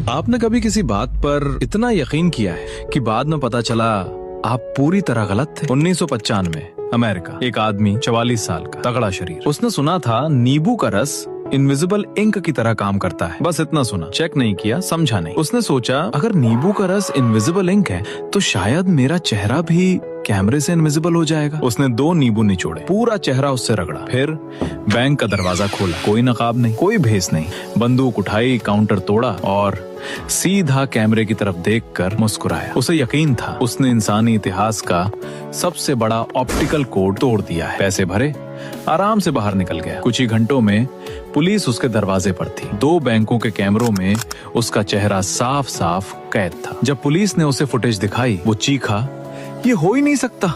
आपने कभी किसी बात पर इतना यकीन किया है कि बाद में पता चला आप पूरी तरह गलत थे? 1995 अमेरिका, एक आदमी 44 साल का, तगड़ा शरीर। उसने सुना था नींबू का रस इनविजिबल इंक की तरह काम करता है। बस इतना सुना, चेक नहीं किया, समझा नहीं। उसने सोचा अगर नींबू का रस इनविजिबल इंक है तो शायद मेरा चेहरा भी कैमरे से इनविजिबल हो जाएगा। उसने 2 नींबू निचोड़े, पूरा चेहरा उससे रगड़ा, फिर बैंक का दरवाजा खोला। कोई नकाब नहीं, कोई भेस नहीं। बंदूक उठाई, काउंटर तोड़ा और सीधा कैमरे की तरफ देखकर मुस्कुराया। उसे यकीन था उसने इंसानी इतिहास का सबसे बड़ा ऑप्टिकल कोड तोड़ दिया है। पैसे भरे, आराम से बाहर निकल गया। कुछ ही घंटों में पुलिस उसके दरवाजे पर थी। 2 बैंकों के कैमरों में उसका चेहरा साफ साफ कैद था। जब पुलिस ने उसे फुटेज दिखाई, वो चीखा, ये हो ही नहीं सकता,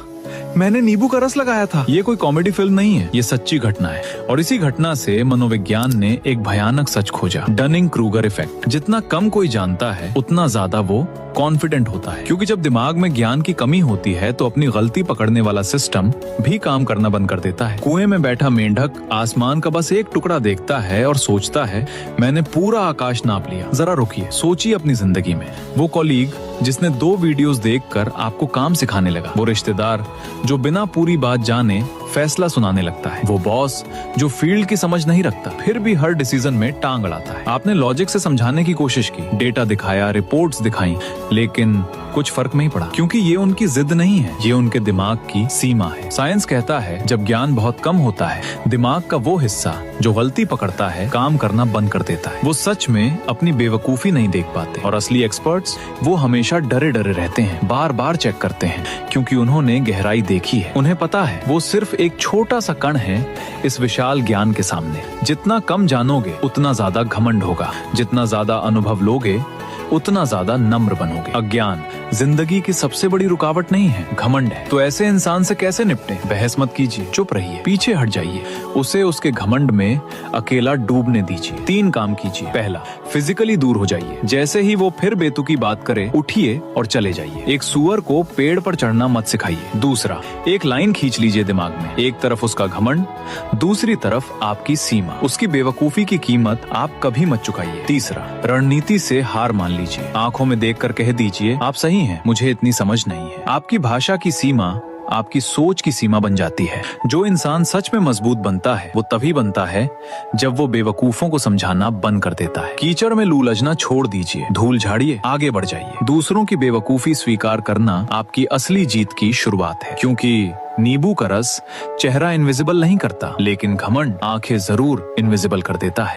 मैंने नींबू का रस लगाया था। ये कोई कॉमेडी फिल्म नहीं है, ये सच्ची घटना है। और इसी घटना से मनोविज्ञान ने एक भयानक सच खोजा, डनिंग क्रूगर इफेक्ट। जितना कम कोई जानता है उतना ज्यादा वो कॉन्फिडेंट होता है, क्योंकि जब दिमाग में ज्ञान की कमी होती है तो अपनी गलती पकड़ने वाला सिस्टम भी काम करना बंद कर देता है। कुएं में बैठा मेंढक आसमान का बस एक टुकड़ा देखता है और सोचता है मैंने पूरा आकाश नाप लिया। जरा रुकिए, सोचिए अपनी जिंदगी में। वो कॉलीग जिसने 2 वीडियोस देखकर आपको काम सिखाने लगा, वो रिश्तेदार जो बिना पूरी बात जाने फैसला सुनाने लगता है, वो बॉस जो फील्ड की समझ नहीं रखता फिर भी हर डिसीजन में टांग अड़ाता है। आपने लॉजिक से समझाने की कोशिश की, डेटा दिखाया, रिपोर्ट्स दिखाई, लेकिन कुछ फर्क नहीं पड़ा, क्योंकि ये उनकी जिद नहीं है, ये उनके दिमाग की सीमा है। साइंस कहता है जब ज्ञान बहुत कम होता है, दिमाग का वो हिस्सा जो गलती पकड़ता है काम करना बंद कर देता है। वो सच में अपनी बेवकूफी नहीं देख पाते, और असली एक्सपर्ट्स वो हमेशा डरे डरे रहते हैं, बार बार चेक करते हैं, क्योंकि उन्होंने गहराई देखी है। उन्हें पता है वो सिर्फ एक छोटा सा कण है इस विशाल ज्ञान के सामने। जितना कम जानोगे उतना ज्यादा घमंड होगा, जितना ज्यादा अनुभव लोगे उतना ज्यादा नम्र बनोगे। अज्ञान जिंदगी की सबसे बड़ी रुकावट नहीं है, घमंड है। तो ऐसे इंसान से कैसे निपटे? बहस मत कीजिए, चुप रहिए, पीछे हट जाइए, उसे उसके घमंड में अकेला डूबने दीजिए। 3 काम कीजिए। पहला, फिजिकली दूर हो जाइए। जैसे ही वो फिर बेतुकी बात करे, उठिए और चले जाइए। एक सुअर को पेड़ पर चढ़ना मत सिखाइए। दूसरा, एक लाइन खींच लीजिए दिमाग में, एक तरफ उसका घमंड, दूसरी तरफ आपकी सीमा। उसकी बेवकूफी की कीमत आप कभी मत चुकाइए। तीसरा, रणनीति से हार मान लीजिए। आंखों में देखकर कह दीजिए आप सही हैं, मुझे इतनी समझ नहीं है। आपकी भाषा की सीमा आपकी सोच की सीमा बन जाती है। जो इंसान सच में मजबूत बनता है वो तभी बनता है जब वो बेवकूफों को समझाना बंद कर देता है। कीचड़ में लूलझना छोड़ दीजिए, धूल झाड़िए, आगे बढ़ जाइए। दूसरों की बेवकूफी स्वीकार करना आपकी असली जीत की शुरुआत है, क्योंकि नींबू का रस चेहरा इनविजिबल नहीं करता, लेकिन घमंड आंखें जरूर इनविजिबल कर देता है।